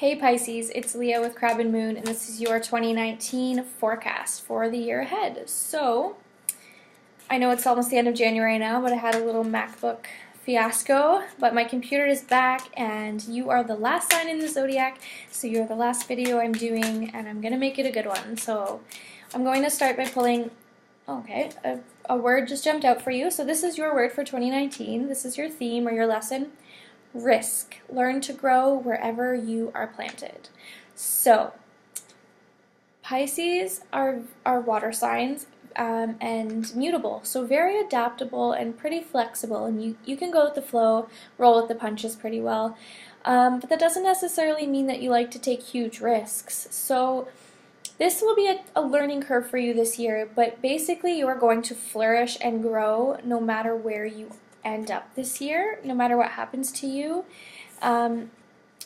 Hey Pisces, it's Leah with Crab and Moon, and this is your 2019 forecast for the year ahead. So, I know it's almost the end of January now, but I had a little MacBook fiasco, but my computer is back, and you are the last sign in the zodiac, so you're the last video I'm doing, and I'm going to make it a good one. So, I'm going to start by pulling, okay, a word just jumped out for you. So this is your word for 2019. This is your theme or your lesson. Risk. Learn to grow wherever you are planted. So, Pisces are water signs and mutable, so very adaptable and pretty flexible, and you can go with the flow, roll with the punches pretty well, but that doesn't necessarily mean that you like to take huge risks. So this will be a learning curve for you this year, but basically you are going to flourish and grow no matter where you end up this year, no matter what happens to you.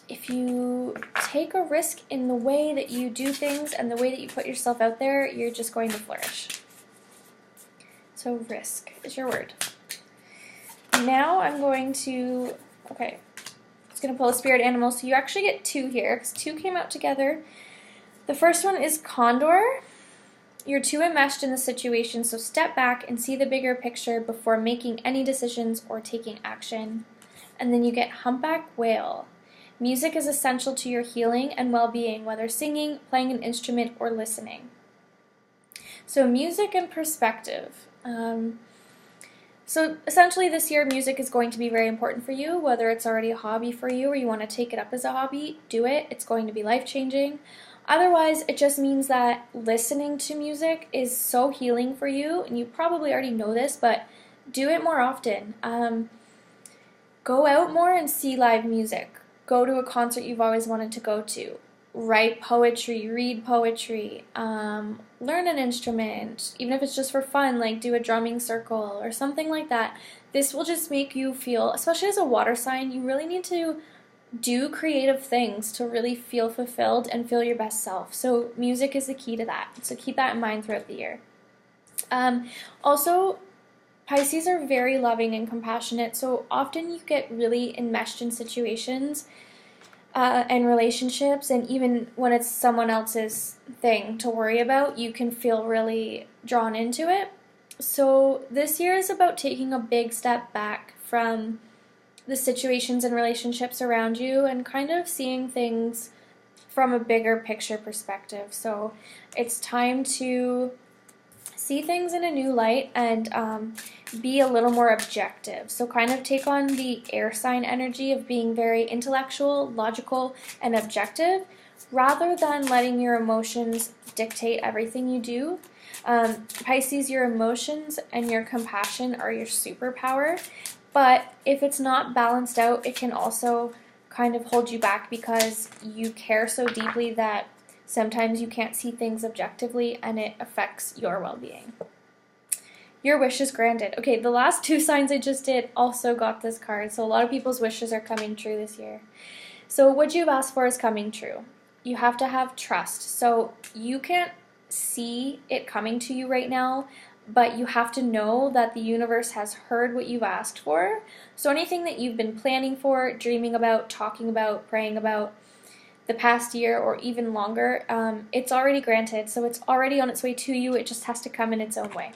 If you take a risk in the way that you do things and the way that you put yourself out there, you're just going to flourish. So risk is your word. Now I'm going to, okay, I'm just going to pull a spirit animal. So you actually get two here because two came out together. The first one is condor. You're too enmeshed in the situation, so step back and see the bigger picture before making any decisions or taking action. And then you get humpback whale. Music is essential to your healing and well-being, whether singing, playing an instrument, or listening. So music and perspective. So essentially this year music is going to be very important for you, whether it's already a hobby for you or you want to take it up as a hobby, do it. It's going to be life-changing. Otherwise, it just means that listening to music is so healing for you, and you probably already know this, but do it more often. Go out more and see live music. Go to a concert you've always wanted to go to. Write poetry, read poetry, learn an instrument, even if it's just for fun, like do a drumming circle or something like that. This will just make you feel, especially as a water sign, you really need to do creative things to really feel fulfilled and feel your best self. So music is the key to that. So keep that in mind throughout the year. Also, Pisces are very loving and compassionate, so often you get really enmeshed in situations and relationships, and even when it's someone else's thing to worry about, you can feel really drawn into it. So this year is about taking a big step back from the situations and relationships around you and kind of seeing things from a bigger picture perspective. So it's time to see things in a new light and be a little more objective. So kind of take on the air sign energy of being very intellectual, logical, and objective rather than letting your emotions dictate everything you do. Pisces, your emotions and your compassion are your superpower. But if it's not balanced out, it can also kind of hold you back because you care so deeply that sometimes you can't see things objectively and it affects your well-being. Your wish is granted. Okay, the last two signs I just did also got this card, so a lot of people's wishes are coming true this year. So what you've asked for is coming true. You have to have trust. So you can't see it coming to you right now, but you have to know that the universe has heard what you've asked for. So anything that you've been planning for, dreaming about, talking about, praying about the past year or even longer, it's already granted. So it's already on its way to you. It just has to come in its own way.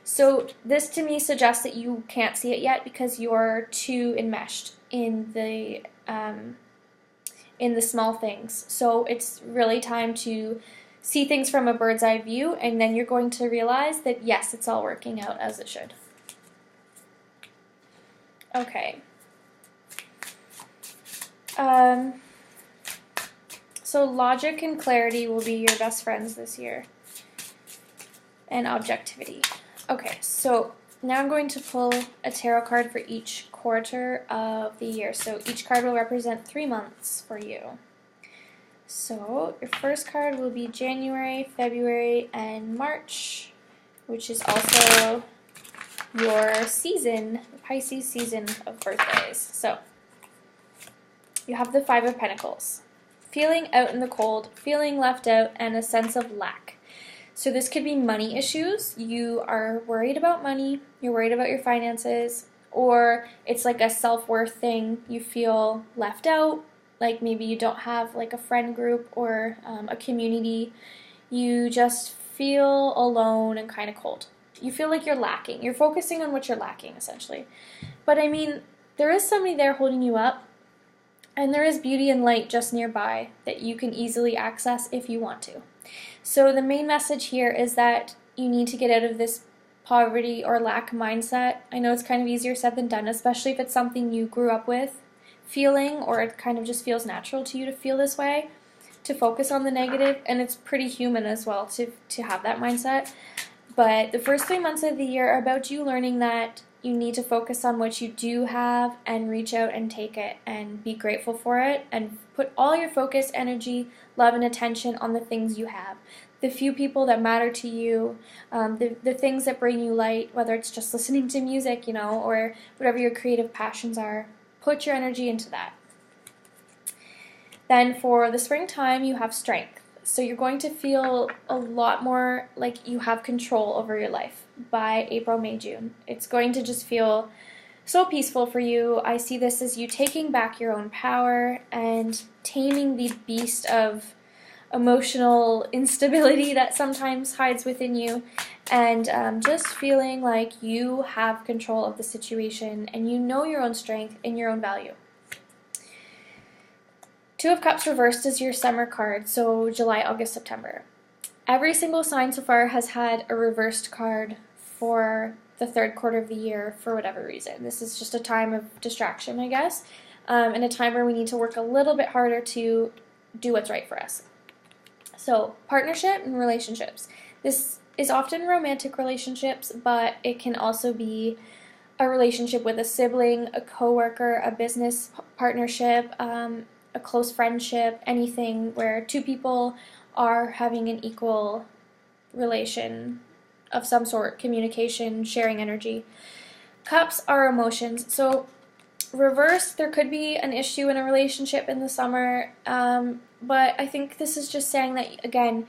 So this to me suggests that you can't see it yet because you're too enmeshed in the small things. So it's really time to see things from a bird's eye view, and then you're going to realize that yes, it's all working out as it should. Okay. So logic and clarity will be your best friends this year. And objectivity. Okay, so now I'm going to pull a tarot card for each quarter of the year. So each card will represent 3 months for you. So your first card will be January, February, and March, which is also your season, the Pisces season of birthdays. So you have the Five of Pentacles. Feeling out in the cold, feeling left out, and a sense of lack. So this could be money issues. You are worried about money, you're worried about your finances, or it's like a self-worth thing. You feel left out, like maybe you don't have like a friend group or a community. You just feel alone and kind of cold. You feel like you're lacking. You're focusing on what you're lacking, essentially. But I mean, there is somebody there holding you up, and there is beauty and light just nearby that you can easily access if you want to. So the main message here is that you need to get out of this poverty or lack mindset. I know it's kind of easier said than done, especially if it's something you grew up with feeling, or it kind of just feels natural to you to feel this way, to focus on the negative, and it's pretty human as well to have that mindset. But the first 3 months of the year are about you learning that you need to focus on what you do have and reach out and take it and be grateful for it and put all your focus, energy, love, and attention on the things you have. The few people that matter to you, the things that bring you light, whether it's just listening to music, or whatever your creative passions are, put your energy into that. Then for the springtime, you have strength. So you're going to feel a lot more like you have control over your life by April, May, June. It's going to just feel so peaceful for you. I see this as you taking back your own power and taming the beast of emotional instability that sometimes hides within you, and just feeling like you have control of the situation and you know your own strength and your own value. Two of Cups reversed is your summer card, so July, August, September. Every single sign so far has had a reversed card for the third quarter of the year for whatever reason. This is just a time of distraction, I guess, and a time where we need to work a little bit harder to do what's right for us. So, partnership and relationships. This is often romantic relationships, but it can also be a relationship with a sibling, a coworker, a business partnership, a close friendship, anything where two people are having an equal relation of some sort, communication, sharing energy. Cups are emotions. So reverse, there could be an issue in a relationship in the summer, but I think this is just saying that, again,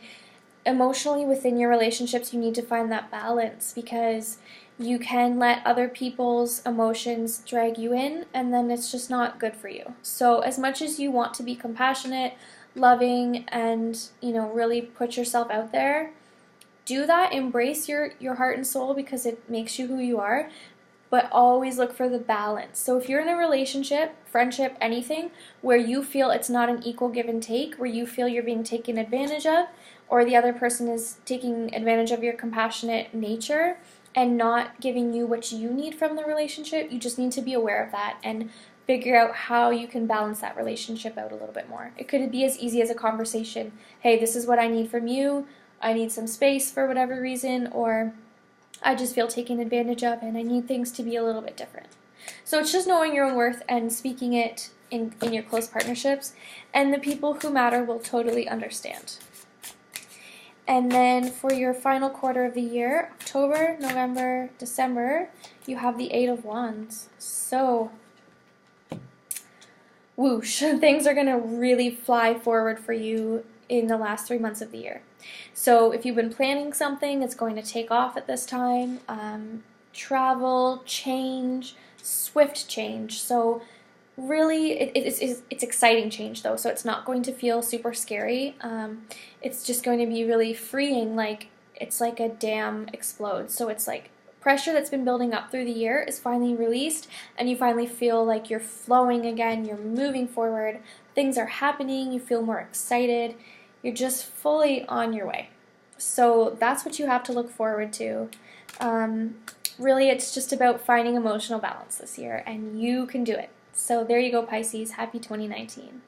emotionally within your relationships, you need to find that balance, because you can let other people's emotions drag you in, and then it's just not good for you. So as much as you want to be compassionate, loving, and really put yourself out there, do that. Embrace your heart and soul, because it makes you who you are, but always look for the balance. So if you're in a relationship, friendship, anything where you feel it's not an equal give and take, where you feel you're being taken advantage of, or the other person is taking advantage of your compassionate nature and not giving you what you need from the relationship, you just need to be aware of that and figure out how you can balance that relationship out a little bit more. It could be as easy as a conversation. Hey, this is what I need from you. I need some space for whatever reason, or I just feel taken advantage of and I need things to be a little bit different. So it's just knowing your own worth and speaking it in your close partnerships, and the people who matter will totally understand. And then for your final quarter of the year, October, November, December, you have the Eight of Wands. So, whoosh, things are going to really fly forward for you in the last 3 months of the year. So if you've been planning something, it's going to take off at this time. Travel, change, swift change. So really, it's exciting change though, so it's not going to feel super scary. It's just going to be really freeing, like it's like a dam explodes. So it's like pressure that's been building up through the year is finally released, and you finally feel like you're flowing again, you're moving forward, things are happening, you feel more excited, you're just fully on your way. So that's what you have to look forward to. Really, it's just about finding emotional balance this year, and you can do it. So there you go, Pisces. Happy 2019.